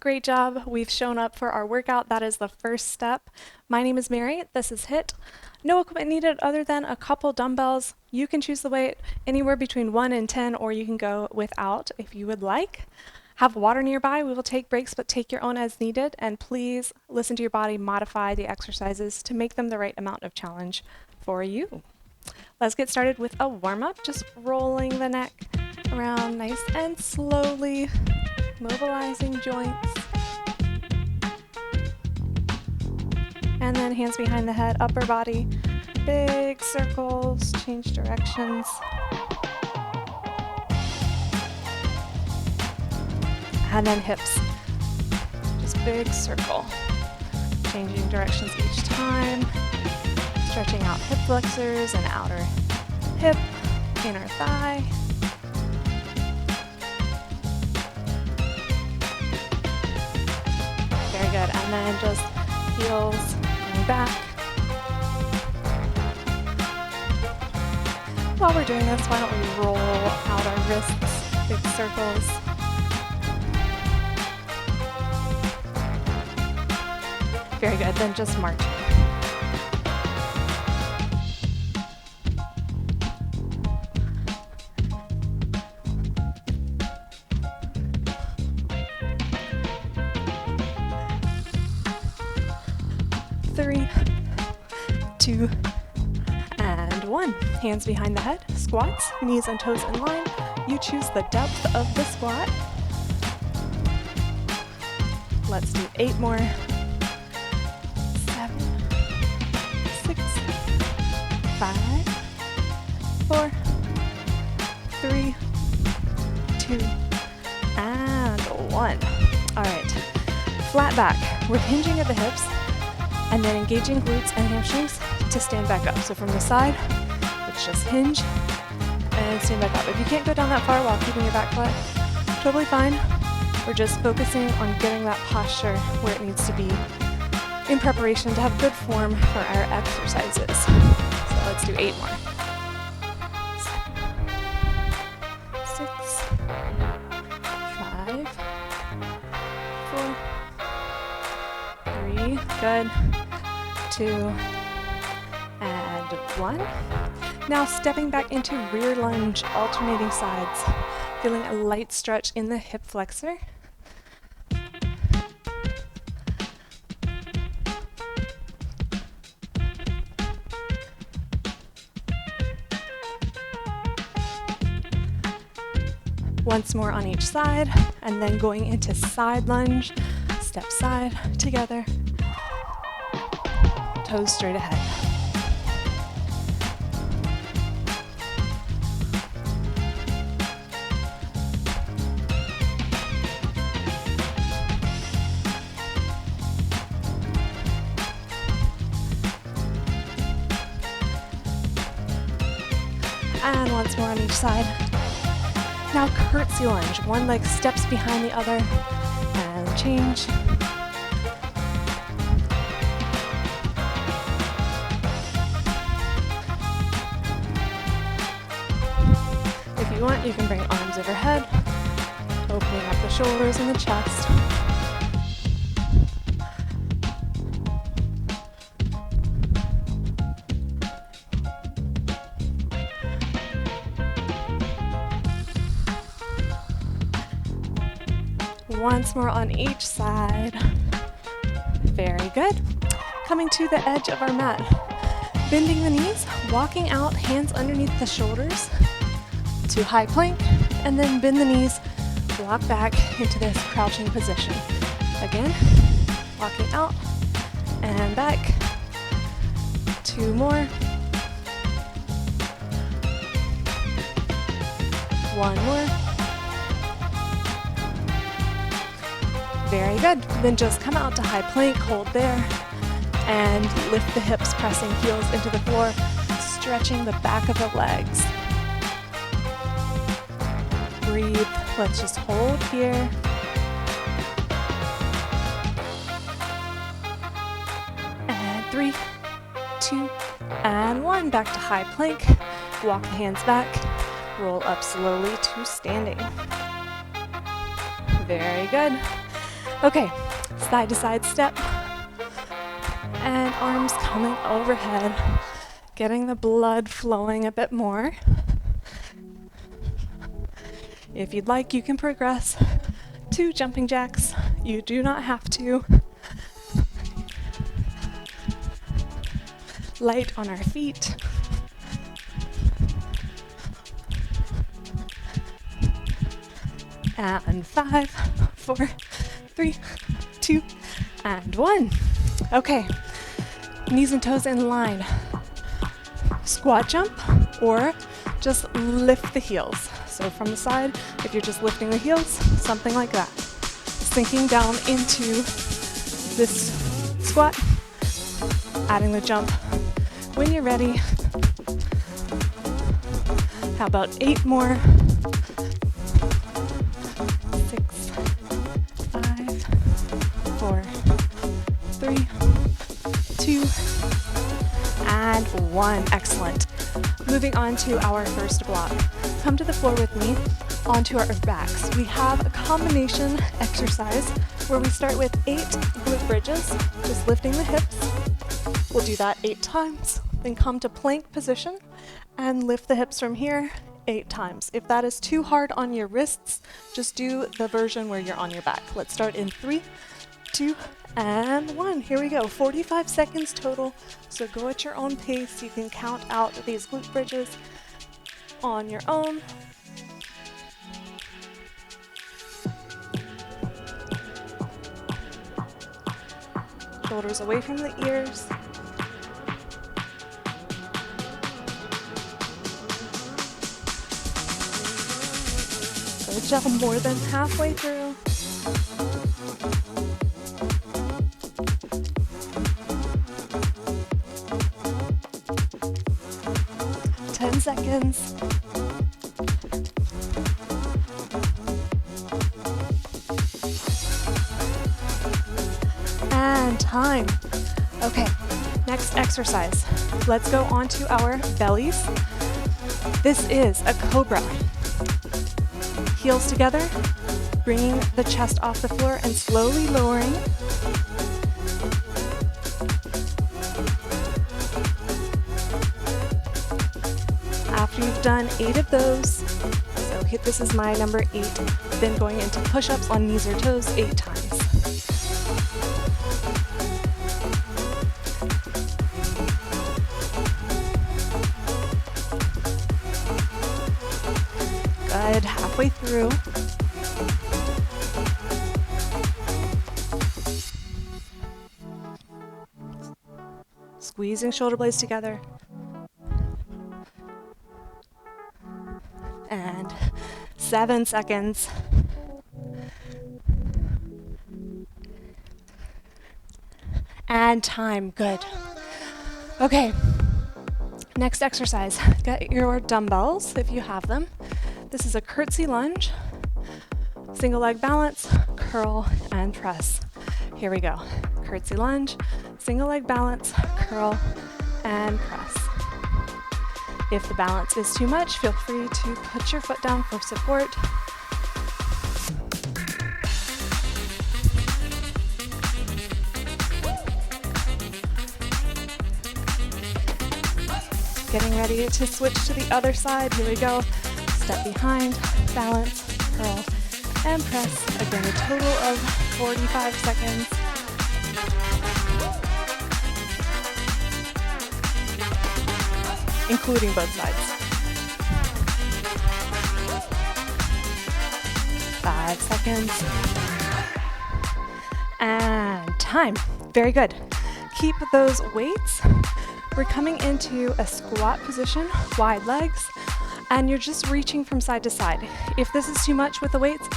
Great job. We've shown up for our workout. That is the first step. My name is Mary. This is HIIT. No equipment needed other than a couple dumbbells. You can choose the weight anywhere between 1 and 10, or you can go without if you would like. Have water nearby. We will take breaks, but take your own as needed. And please listen to your body, modify the exercises to make them the right amount of challenge for you. Let's get started with a warm-up. Just rolling the neck around nice and slowly, mobilizing joints. And then hands behind the head, upper body, big circles, change directions. And then hips, just big circle, changing directions each time, stretching out hip flexors and outer hip, inner thigh. Very good, and then just heels going back. While we're doing this, why don't we roll out our wrists, big circles. Very good, then just march. Three, 2, and 1. Hands behind the head, squats, knees and toes in line. You choose the depth of the squat. Let's do 8 more. 7, 6, 5, 4, 3, 2, and 1. All right, flat back. We're hinging at the hips and then engaging glutes and hamstrings to stand back up. So from the side, let's just hinge and stand back up. If you can't go down that far while keeping your back flat, totally fine. We're just focusing on getting that posture where it needs to be in preparation to have good form for our exercises. So let's do 8 more. 7, 6, 5, 4, 3, good, 2, and 1. Now stepping back into rear lunge, alternating sides, feeling a light stretch in the hip flexor. Once more on each side, and then going into side lunge, step side, together, toes straight ahead. And once more on each side. Now curtsy lunge, one leg steps behind the other, and change. If you want, you can bring arms overhead, opening up the shoulders and the chest. Once more on each side. Very good. Coming to the edge of our mat. Bending the knees, walking out, hands underneath the shoulders to high plank, and then bend the knees, walk back into this crouching position. Again, walking out and back. 2 more. 1 more. Very good. Then just come out to high plank, hold there, and lift the hips, pressing heels into the floor, stretching the back of the legs. Breathe. Let's just hold here. And 3, 2, and 1. Back to high plank. Walk the hands back. Roll up slowly to standing. Very good. Okay, side to side step. And arms coming overhead, getting the blood flowing a bit more. If you'd like, you can progress to jumping jacks. You do not have to. Light on our feet. And 5, 4, 3, 2, and 1. Okay, knees and toes in line. Squat jump, or just lift the heels. So from the side, if you're just lifting the heels, something like that. Sinking down into this squat, adding the jump when you're ready. How about 8 more? 6, 5, 4, 3, 2, and 1. Excellent. Moving on to our first block. Come to the floor with me, onto our backs. We have a combination exercise where we start with 8 glute bridges, just lifting the hips. We'll do that 8 times, then come to plank position and lift the hips from here 8 times. If that is too hard on your wrists, just do the version where you're on your back. Let's start in 3, 2, and 1. Here we go. 45 seconds total. So go at your own pace. You can count out these glute bridges on your own. Shoulders away from the ears. Good job. More than halfway through. 10 seconds. And time. Okay, next exercise. Let's go on to our bellies. This is a cobra. Heels together, bringing the chest off the floor and slowly lowering. After you've done 8 of those, so this is my number 8, then going into push-ups on knees or toes 8 times. Good, halfway through. Squeezing shoulder blades together. And 7 seconds. And time, good. Okay, next exercise. Get your dumbbells if you have them. This is a curtsy lunge, single leg balance, curl, and press. Here we go. Curtsy lunge, single leg balance, curl, and press. If the balance is too much, feel free to put your foot down for support. Getting ready to switch to the other side. Here we go. Step behind, balance, curl, and press. Again, a total of 45 seconds. Including both sides. 5 seconds. And time. Very good. Keep those weights. We're coming into a squat position, wide legs, and you're just reaching from side to side. If this is too much with the weights,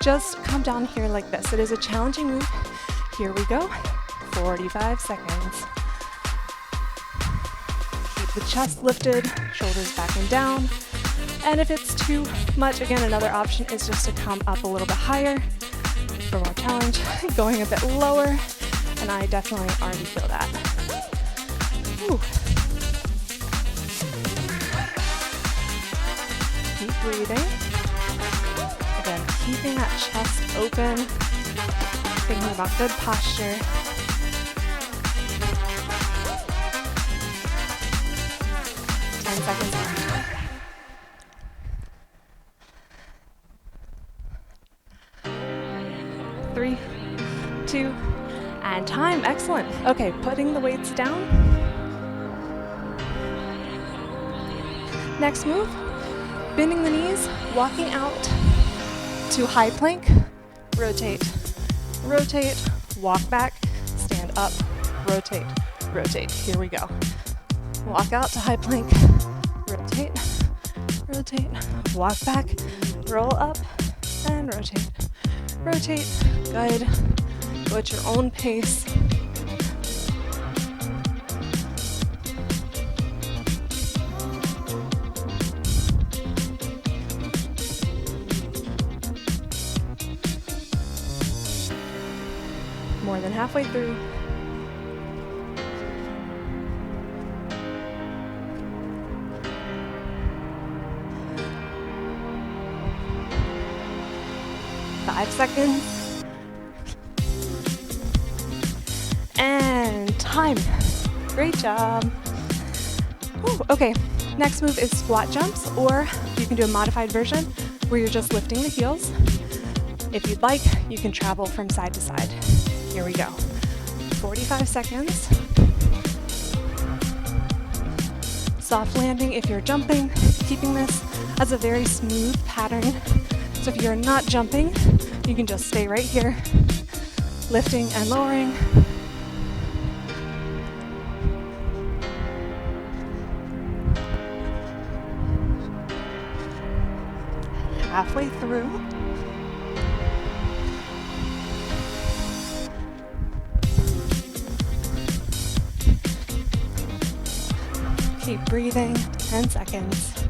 just come down here like this. It is a challenging move. Here we go. 45 seconds. The chest lifted, shoulders back and down. And if it's too much, again, another option is just to come up a little bit higher for more challenge, going a bit lower, and I definitely already feel that. Ooh. Keep breathing. Again, keeping that chest open, keeping about good posture. Seconds more. 3, 2, and time. Excellent. Okay, putting the weights down. Next move, bending the knees, walking out to high plank, rotate, rotate, walk back, stand up, rotate, rotate. Here we go. Walk out to high plank, rotate, rotate, walk back, roll up, and rotate, rotate. Good. Go at your own pace. More than halfway through. Five seconds. And time. Great job. Ooh, okay, next move is squat jumps, or you can do a modified version where you're just lifting the heels. If you'd like, you can travel from side to side. Here we go. 45 seconds. Soft landing if you're jumping, keeping this as a very smooth pattern. So if you're not jumping, you can just stay right here, lifting and lowering. Halfway through. Keep breathing, 10 seconds.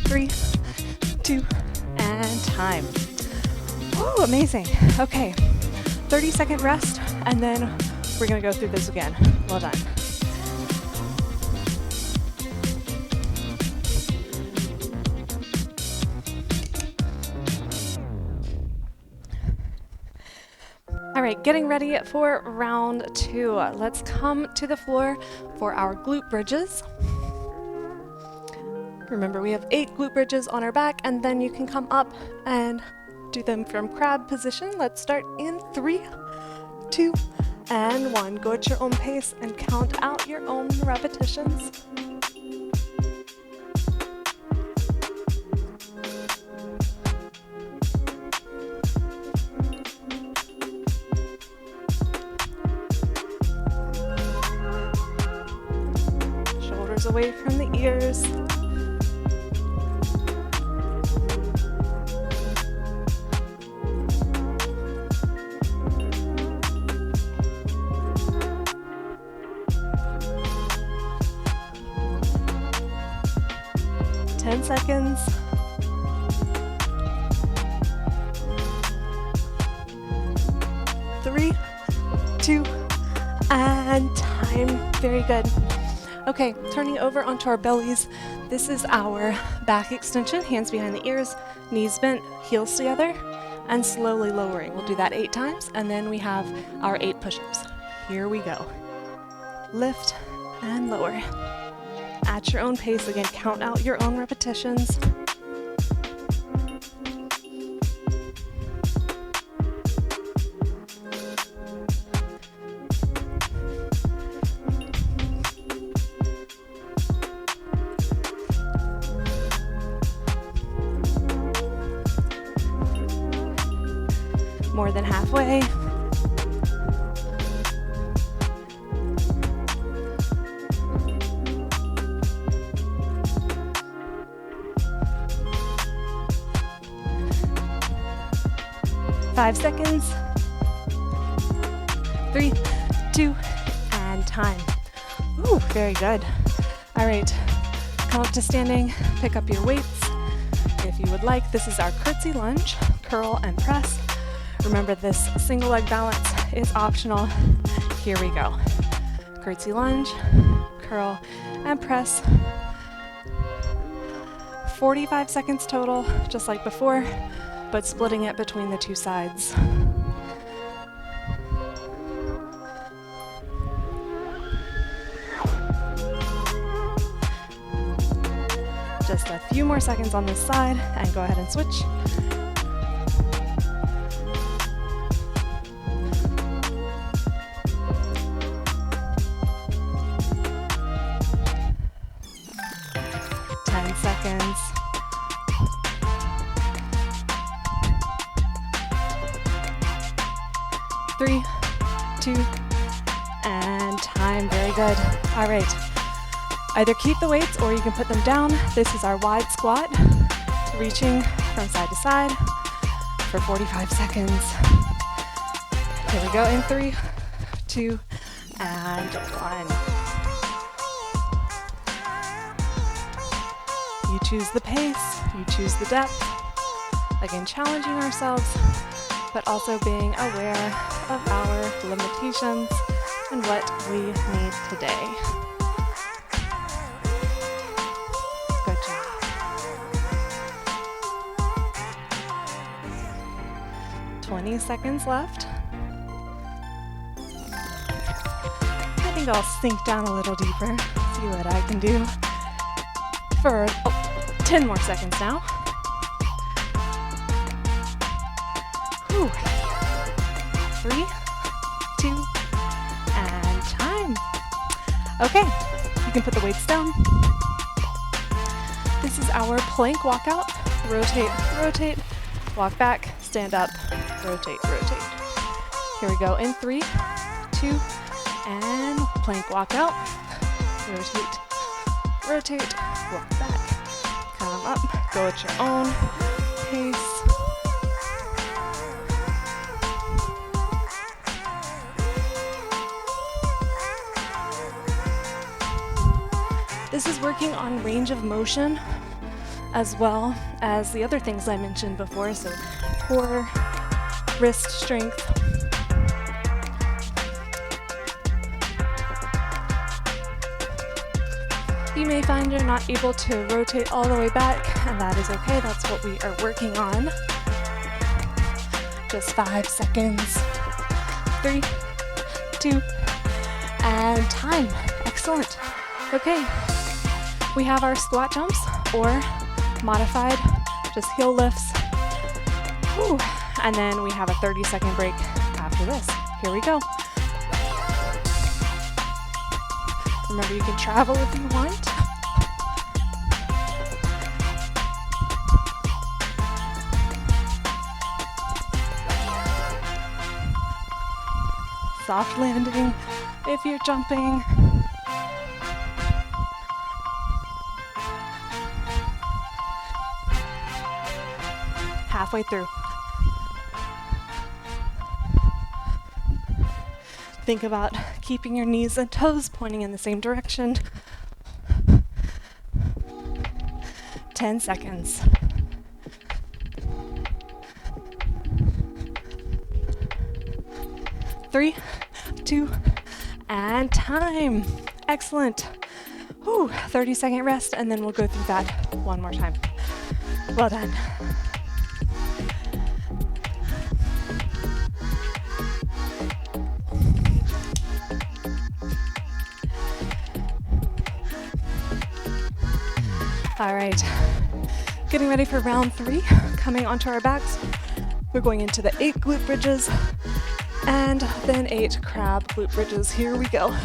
3, 2, and time. Oh, amazing. Okay, 30-second rest, and then we're gonna go through this again. Well done. All right, getting ready for round 2. Let's come to the floor for our glute bridges. Remember, we have 8 glute bridges on our back, and then you can come up and do them from crab position. Let's start in 3, 2, and 1. Go at your own pace and count out your own repetitions. Shoulders away from the ears. Seconds. Three, 2, and time. Very good. Okay, turning over onto our bellies. This is our back extension, hands behind the ears, knees bent, heels together, and slowly lowering. We'll do that 8 times, and then we have our 8 push-ups. Here we go. Lift and lower. At your own pace, again, count out your own repetitions. More than halfway. Five seconds. 3, 2, and time. Ooh, very good. All right, come up to standing, pick up your weights. If you would like, this is our curtsy lunge, curl and press. Remember, this single leg balance is optional. Here we go. Curtsy lunge, curl and press. 45 seconds total, just like before, but splitting it between the two sides. Just a few more seconds on this side, and go ahead and switch. Seconds. 3, 2, and time. Very good. All right. Either keep the weights or you can put them down. This is our wide squat, reaching from side to side for 45 seconds. Here we go in 3, 2, and 1. You choose the pace, you choose the depth. Again, challenging ourselves, but also being aware of our limitations and what we need today. Good job. "20 seconds left. I think I'll sink down a little deeper, see what I can do for 10 more seconds now. Whew. 3, 2, and time. Okay, you can put the weights down. This is our plank walkout. Rotate, rotate, walk back, stand up, rotate, rotate. Here we go in 3, 2, and plank walkout. Rotate, rotate, walk back. Come up, go at your own pace. This is working on range of motion as well as the other things I mentioned before, so core, wrist strength. You may find you're not able to rotate all the way back, and that is okay. That's what we are working on. Just 5 seconds. 3, 2, and time. Excellent. Okay, we have our squat jumps or modified, just heel lifts. Whew. And then we have a 30-second break after this. Here we go. Remember, you can travel if you want. Soft landing if you're jumping. Halfway through. Think about keeping your knees and toes pointing in the same direction. 10 seconds. 3, 2, and time. Excellent. Whew, 30-second rest, and then we'll go through that one more time. Well done. All right, getting ready for round 3, coming onto our backs. We're going into the 8 glute bridges and then 8 crab glute bridges. Here we go.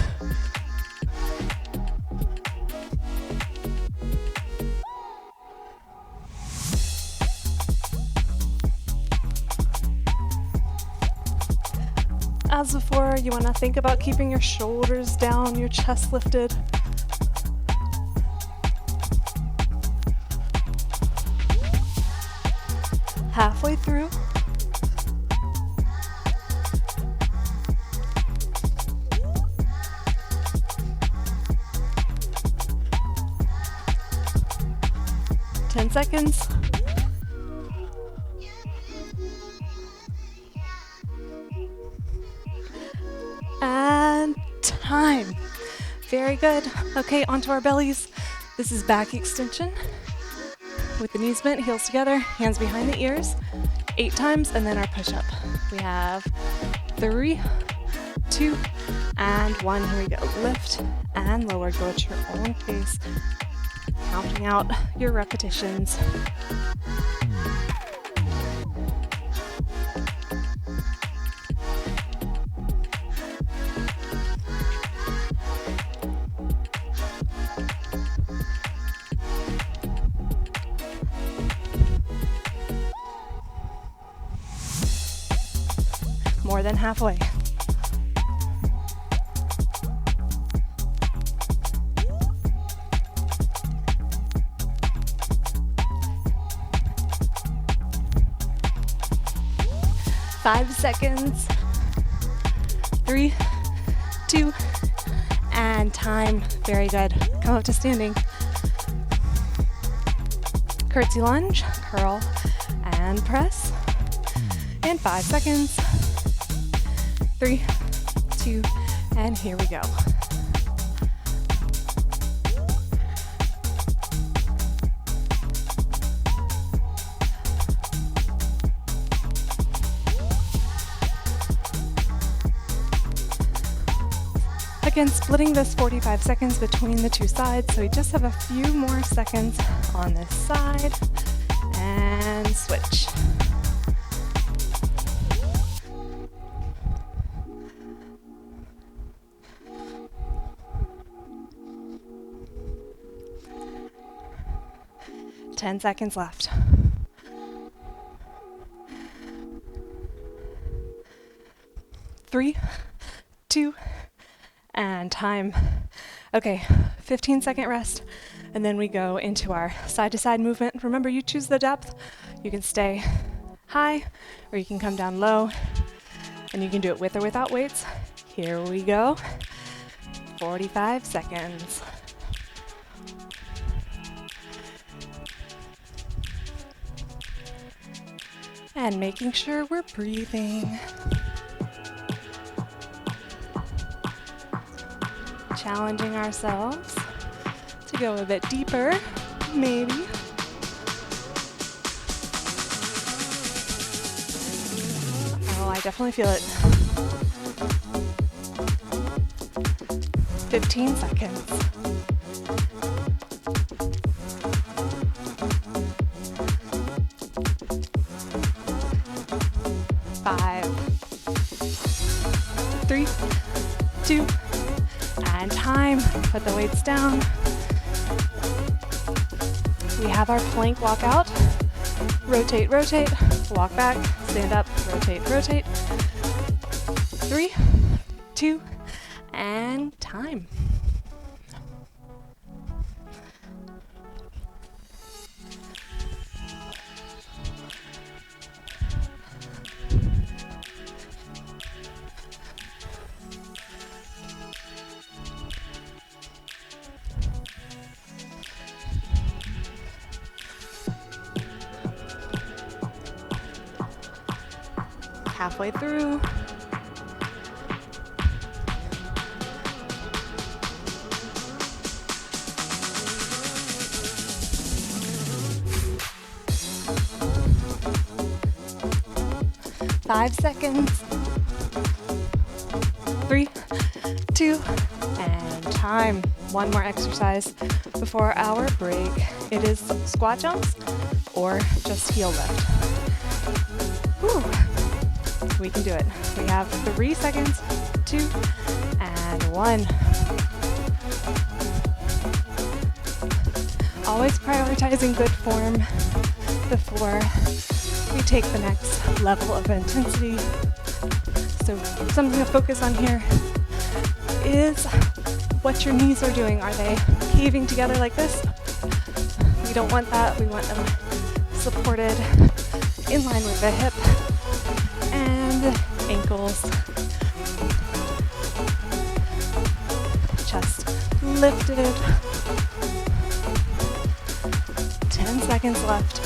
As before, you want to think about keeping your shoulders down, your chest lifted. Halfway through. Ten seconds. And time. Very good. Okay, onto our bellies. This is back extension. with the knees bent, heels together, hands behind the ears, 8 times, and then our push-up. We have 3, 2, and 1. Here we go. Lift and lower. Go at your own pace. Counting out your repetitions. More than halfway. Five seconds. 3, 2, and time. Very good. Come up to standing. Curtsy lunge, curl, and press. And 5 seconds. 3, 2, and here we go. Again, splitting this 45 seconds between the two sides, so we just have a few more seconds on this side, and switch. Ten seconds left. 3, 2, and time. Okay, 15-second rest, and then we go into our side-to-side movement. Remember, you choose the depth. You can stay high, or you can come down low, and you can do it with or without weights. Here we go. 45 seconds. And making sure we're breathing. Challenging ourselves to go a bit deeper, maybe. Oh, I definitely feel it. 15 seconds. 5, 3, 2, and time. Put the weights down. We have our plank walk out. Rotate, rotate, walk back, stand up, rotate, rotate. 3, 2, and time. Halfway through. Five seconds. 3, 2, and time. One more exercise before our break. It is squat jumps or just heel lift. Whew. We can do it. We have 3 seconds, 2, and 1. Always prioritizing good form before we take the next level of intensity. So something to focus on here is what your knees are doing. Are they caving together like this? We don't want that. We want them supported in line with the hip and ankles. Chest lifted. 10 seconds left.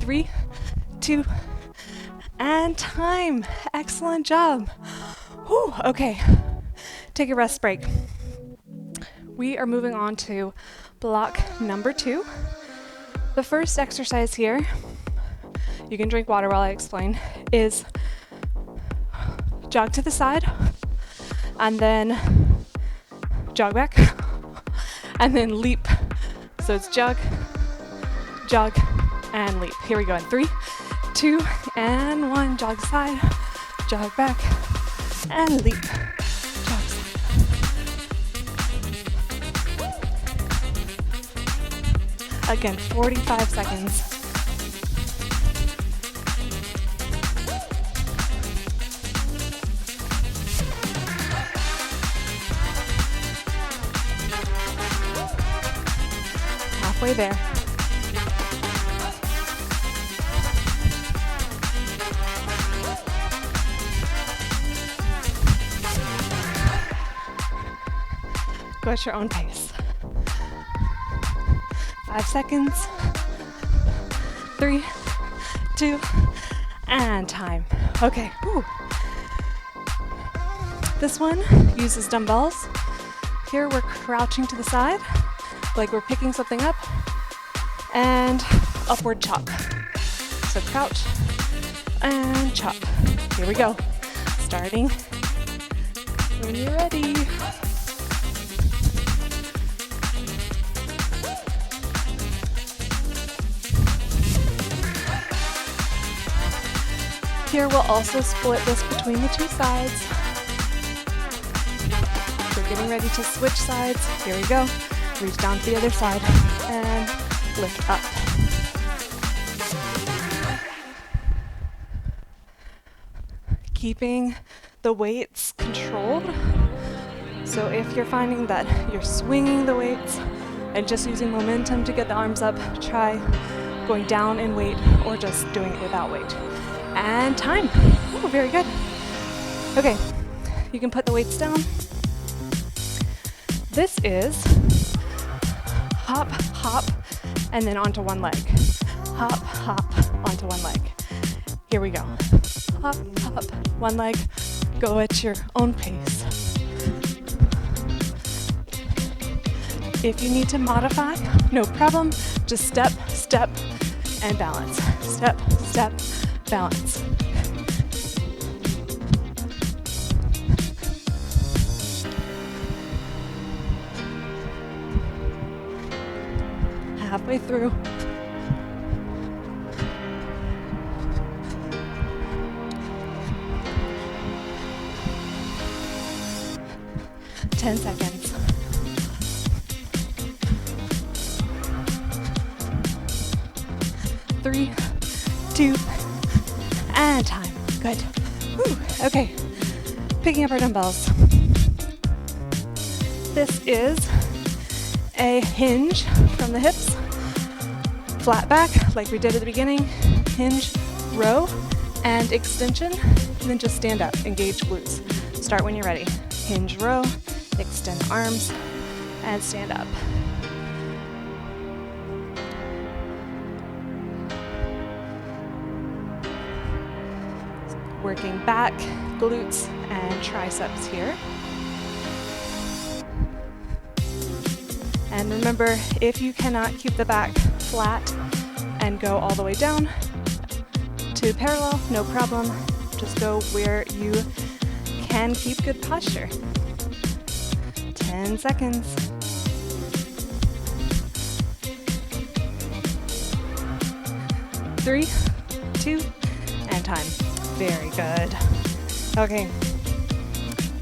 3, 2, and time. Excellent job. Whew, okay. take a rest break. We are moving on to block number 2. The first exercise here, you can drink water while I explain, is jog to the side and then jog back and then leap. So it's jog, jog, and leap. Here we go in 3, 2, and 1. Jog side, jog back, and leap. Jog side. Again, 45 seconds. Halfway there. Go at your own pace. 5 seconds. 3, 2, and time. Okay. Whew. This one uses dumbbells. Here we're crouching to the side, like we're picking something up, and upward chop. So crouch and chop. Here we go. Starting when you're ready. Here we'll also split this between the 2 sides. We're getting ready to switch sides. Here we go. Reach down to the other side and lift up. Keeping the weights controlled. So if you're finding that you're swinging the weights and just using momentum to get the arms up, try going down in weight or just doing it without weight. And time. Oh, very good. Okay, you can put the weights down. This is hop, hop, and then onto one leg. Hop, hop, onto one leg. Here we go. Hop, hop, one leg. Go at your own pace. If you need to modify, no problem. Just step, step, and balance. Step, step, balance. Halfway through. Ten seconds. Three, 2, and time. Good. Whew. Okay. Picking up our dumbbells. This is a hinge from the hips. Flat back, like we did at the beginning. Hinge, row, and extension. And then just stand up. Engage glutes. Start when you're ready. Hinge, row, extend arms, and stand up. Working back, glutes, and triceps here. And remember, if you cannot keep the back flat and go all the way down to parallel, no problem. Just go where you can keep good posture. 10 seconds. 3, 2, and time. Very good. Okay,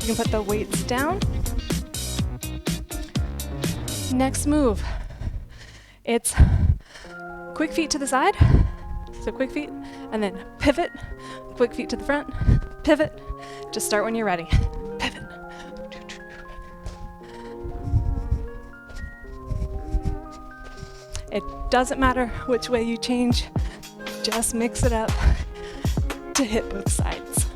you can put the weights down. Next move, it's quick feet to the side. So quick feet, and then pivot, quick feet to the front, pivot. Just start when you're ready. Pivot. It doesn't matter which way you change, just mix it up to hit both sides.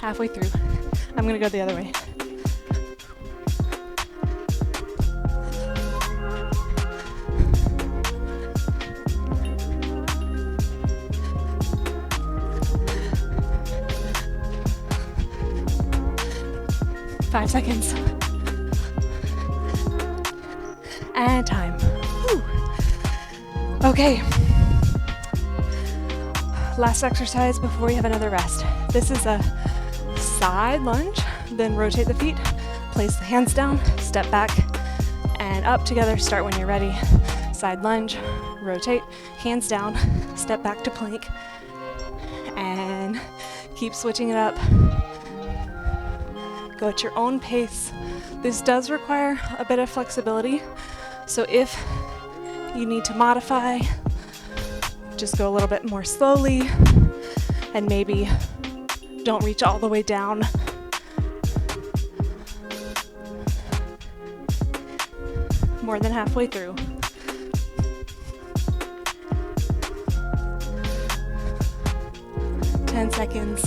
Halfway through. I'm gonna go the other way. 5 seconds. And time. Whew. Okay. Last exercise before we have another rest. This is a side lunge, then rotate the feet, place the hands down, step back, and up together. Start when you're ready. Side lunge, rotate, hands down, step back to plank, and keep switching it up. Go at your own pace. This does require a bit of flexibility, so if you need to modify, just go a little bit more slowly, and maybe don't reach all the way down. More than halfway through. Ten seconds.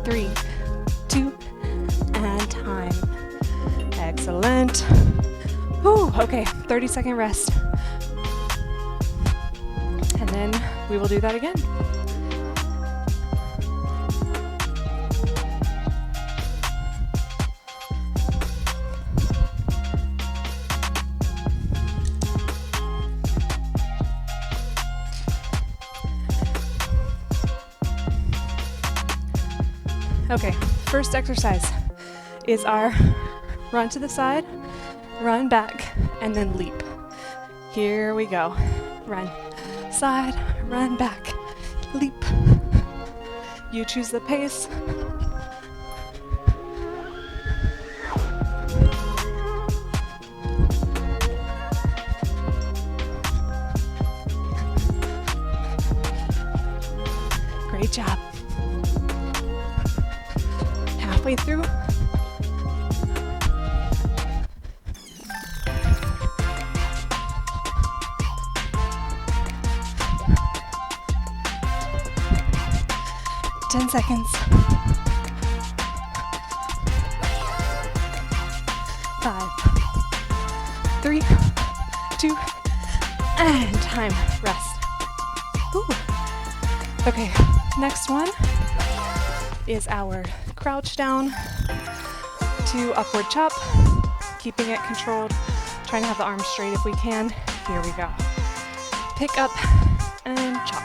Three, two, and time. Excellent. Whew, okay, 30-second rest. And then we will do that again. Okay, first exercise is our run to the side, run back, and then leap. Here we go. Run side, run back, leap. You choose the pace. Great job. Halfway through. Ten seconds. 5, 3, 2, and time. Rest. Ooh. Okay, next one is our crouch down to upward chop, keeping it controlled, trying to have the arms straight if we can. Here we go. Pick up and chop.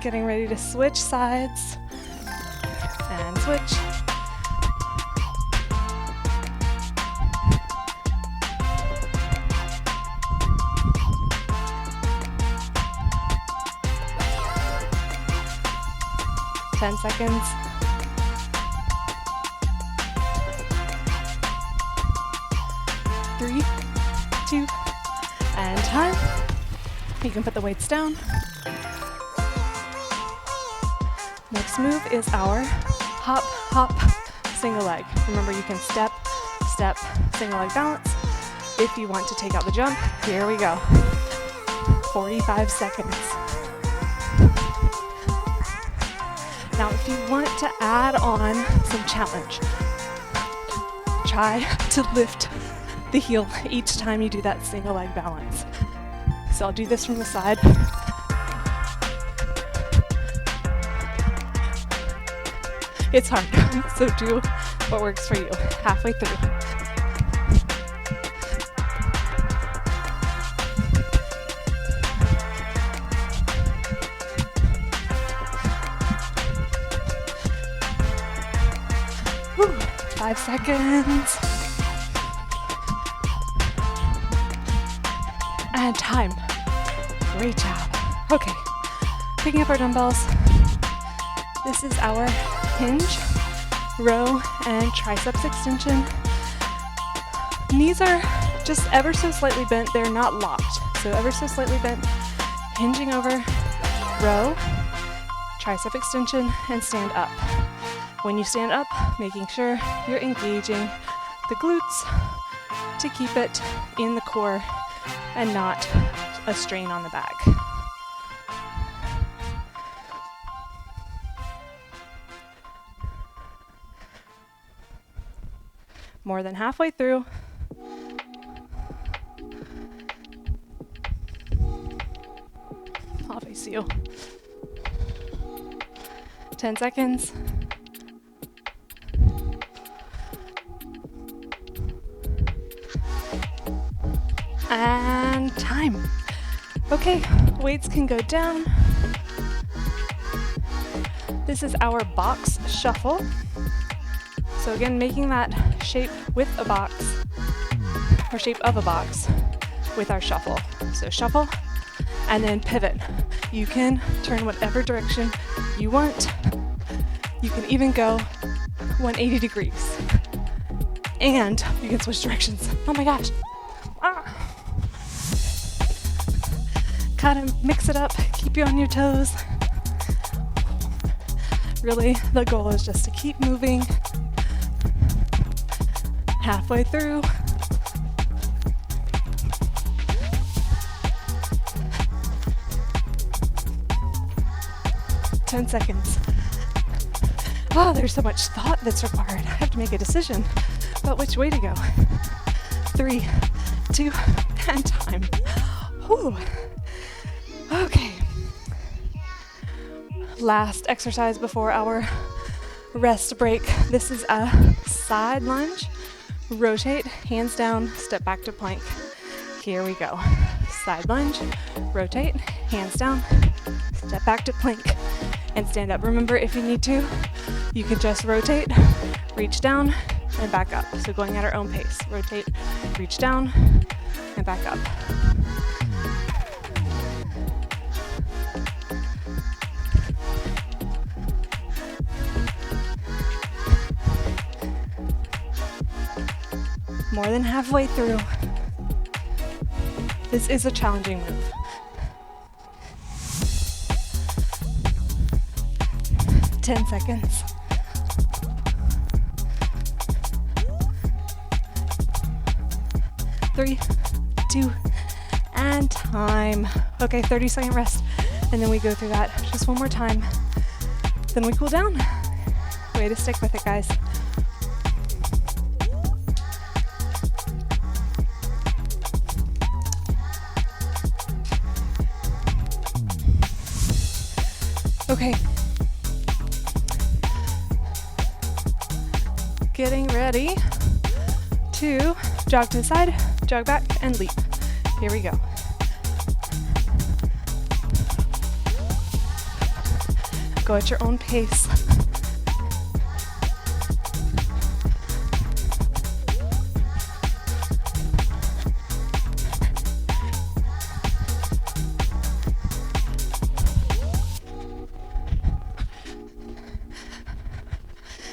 Getting ready to switch sides and switch. Ten seconds. Three, two, and time. You can put the weights down. Next move is our hop, hop, single leg. Remember, you can step, step, single leg balance. If you want to take out the jump, here we go. 45 seconds. Now, if you want to add on some challenge, try to lift the heel each time you do that single leg balance. So I'll do this from the side. It's hard, so do what works for you. Halfway through. Whew. 5 seconds. And time. Great job. Okay, picking up our dumbbells. This is our hinge, row, and triceps extension. Knees are just ever so slightly bent. They're not locked. So ever so slightly bent, hinging over, row, tricep extension, and stand up. When you stand up, making sure you're engaging the glutes to keep it in the core and not a strain on the back. More than halfway through. I'll face you. 10 seconds. And time. Okay, weights can go down. This is our box shuffle. So again, making that shape with a box, or shape of a box with our shuffle. So shuffle and then pivot. You can turn whatever direction you want. You can even go 180 degrees. And you can switch directions. Oh my gosh. Kind of mix it up, keep you on your toes. Really, the goal is just to keep moving. Halfway through. Ten seconds. Oh, there's so much thought that's required. I have to make a decision about which way to go. 3, 2, and time. Whew. Okay. Last exercise before our rest break. This is a side lunge. Rotate, hands down, step back to plank. Here we go. Side lunge, rotate, hands down, step back to plank, and stand up. Remember, if you need to, you can just rotate, reach down, and back up. So going at our own pace. Rotate, reach down, and back up. More than halfway through. This is a challenging move. Ten seconds. Three, 2, and time. Okay, 30-second rest, and then we go through that just one more time. Then we cool down. Way to stick with it, guys. Okay. Getting ready to jog to the side, jog back, and leap. Here we go. Go at your own pace.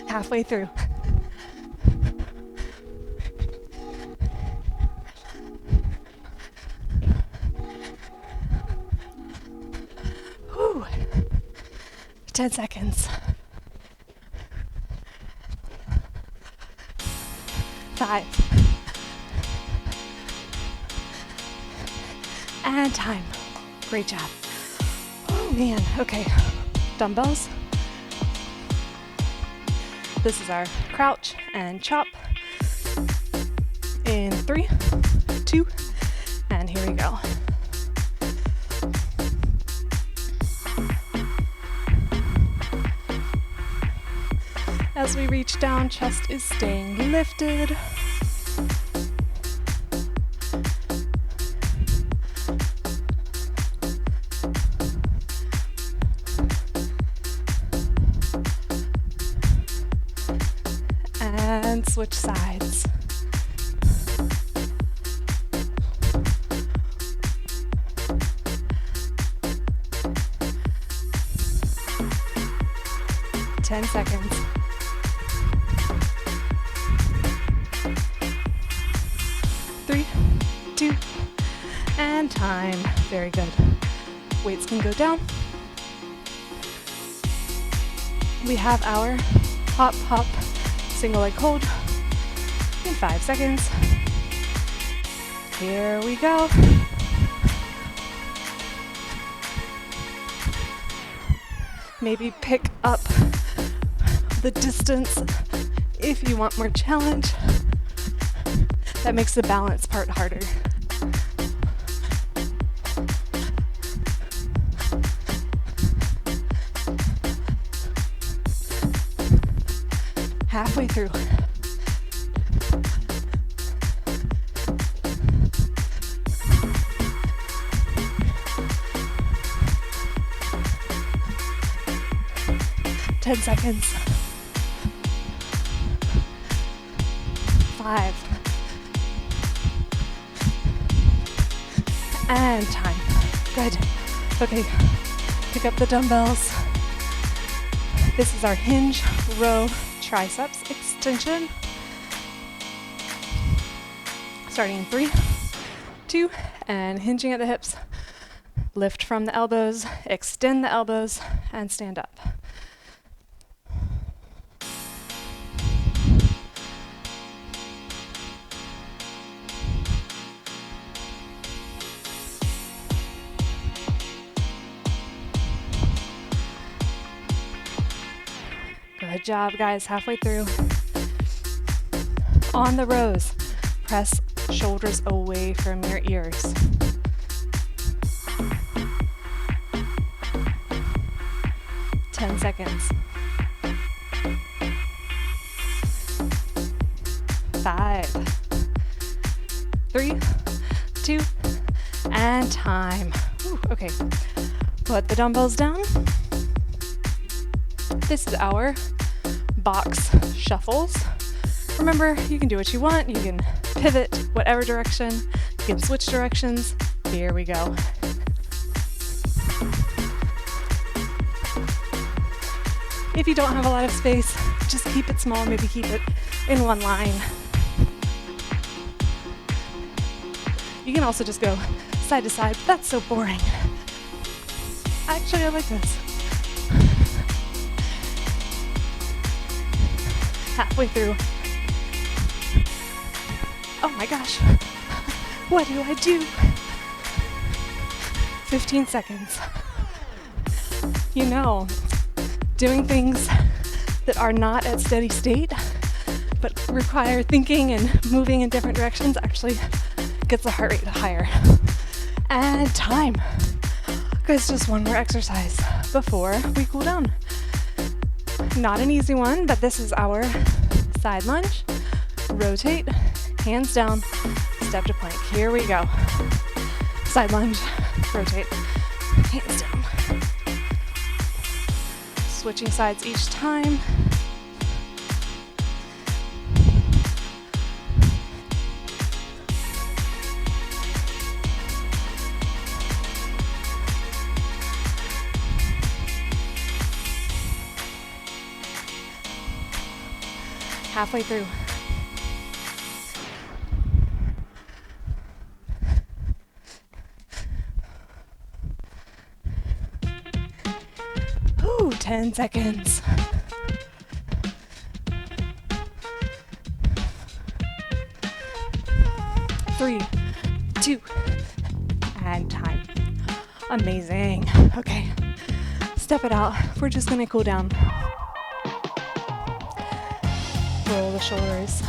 Halfway through. Whew. 10 seconds. 5. And time. Great job. Oh man, okay. Dumbbells. This is our crouch and chop. In 3, 2, and here we go. As we reach down, chest is staying lifted. And switch sides. Ten seconds. 3, 2, and time. Very good. Weights can go down. We have our hop, hop, single leg hold in 5 seconds. Here we go. Maybe pick up the distance if you want more challenge. That makes the balance part harder. Halfway through. Ten seconds. 5. And time. Good. Okay, pick up the dumbbells. This is our hinge row triceps extension. Starting in 3, 2, and hinging at the hips. Lift from the elbows, extend the elbows, and stand up. Good job, guys. Halfway through. On the rows, press shoulders away from your ears. Ten seconds. 5, 3, 2, and time. Ooh, okay, put the dumbbells down. This is our box shuffles. Remember, you can do what you want. You can pivot whatever direction. You can switch directions. Here we go. If you don't have a lot of space, just keep it small. Maybe keep it in one line. You can also just go side to side. That's so boring. Actually, I like this. Halfway through. Oh my gosh. What do I do? 15 seconds. You know, doing things that are not at steady state, but require thinking and moving in different directions actually gets the heart rate higher. And time. Guys, just one more exercise before we cool down. Not an easy one, but this is our side lunge. Rotate, hands down, step to plank. Here we go. Side lunge, rotate, hands down. Switching sides each time. Halfway through. Ooh, 10 seconds. Three, 2, and time. Amazing. Okay, step it out. We're just gonna cool down. Roll the shoulders.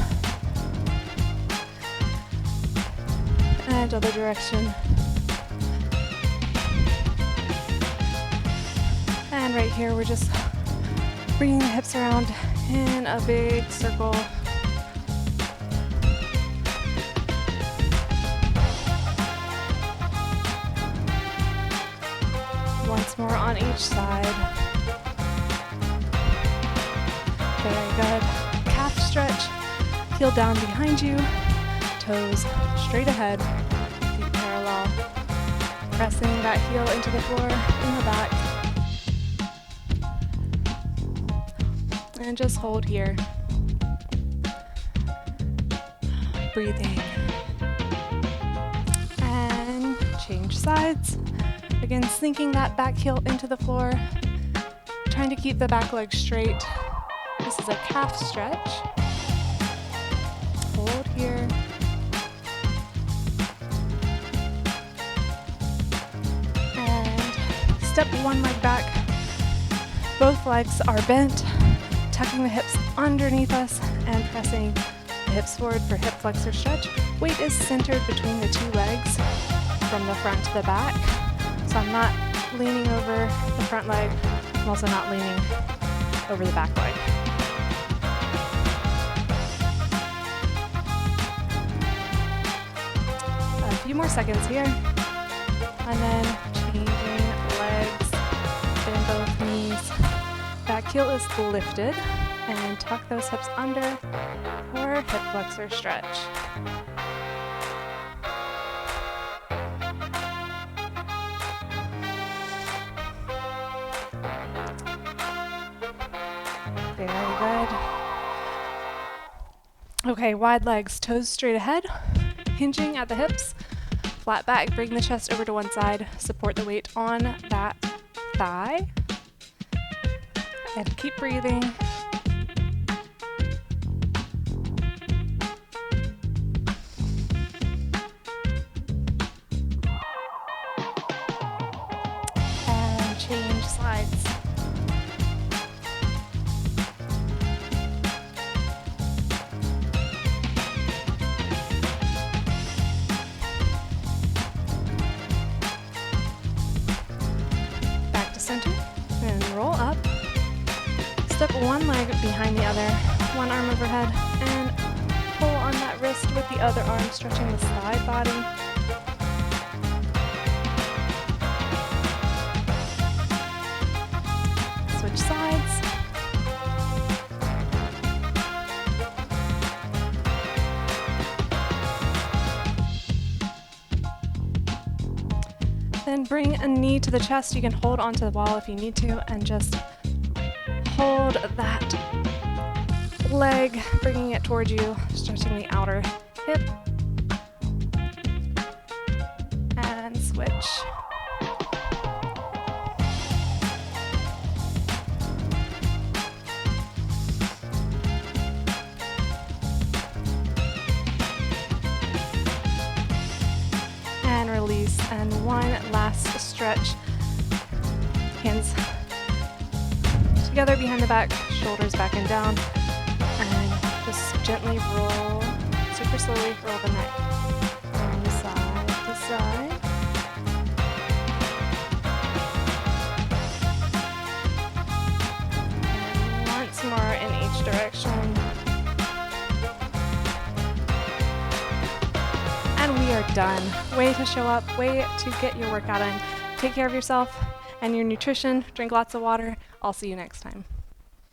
And other direction. And right here, we're just bringing the hips around in a big circle. Once more on each side. Very good. Calf stretch, heel down behind you, toes straight ahead, feet parallel, pressing that heel into the floor in the back, and just hold here, breathing, and change sides, again sinking that back heel into the floor, trying to keep the back leg straight. This is a calf stretch. Hold here. And step one leg back. Both legs are bent, tucking the hips underneath us and pressing the hips forward for hip flexor stretch. Weight is centered between the two legs from the front to the back. So I'm not leaning over the front leg. I'm also not leaning over the back leg. A few more seconds here. And then changing legs, bend both knees. Back heel is lifted, and tuck those hips under for hip flexor stretch. Very good. Okay, wide legs, toes straight ahead, hinging at the hips. Flat back, bring the chest over to one side, support the weight on that thigh, and keep breathing. And change sides. Center and roll up. Step one leg behind the other, one arm overhead, and pull on that wrist with the other arm, stretching the side body. Switch sides. Then bring a knee to the chest. You can hold onto the wall if you need to, and just hold that leg, bringing it towards you, stretching the outer hip, and switch. And release, and one last stretch. Hands together behind the back, shoulders back and down, and just gently roll, super slowly roll the neck from side to side. And once more in each direction. And we are done. Way to show up, way to get your workout in. Take care of yourself and your nutrition. Drink lots of water. I'll see you next time.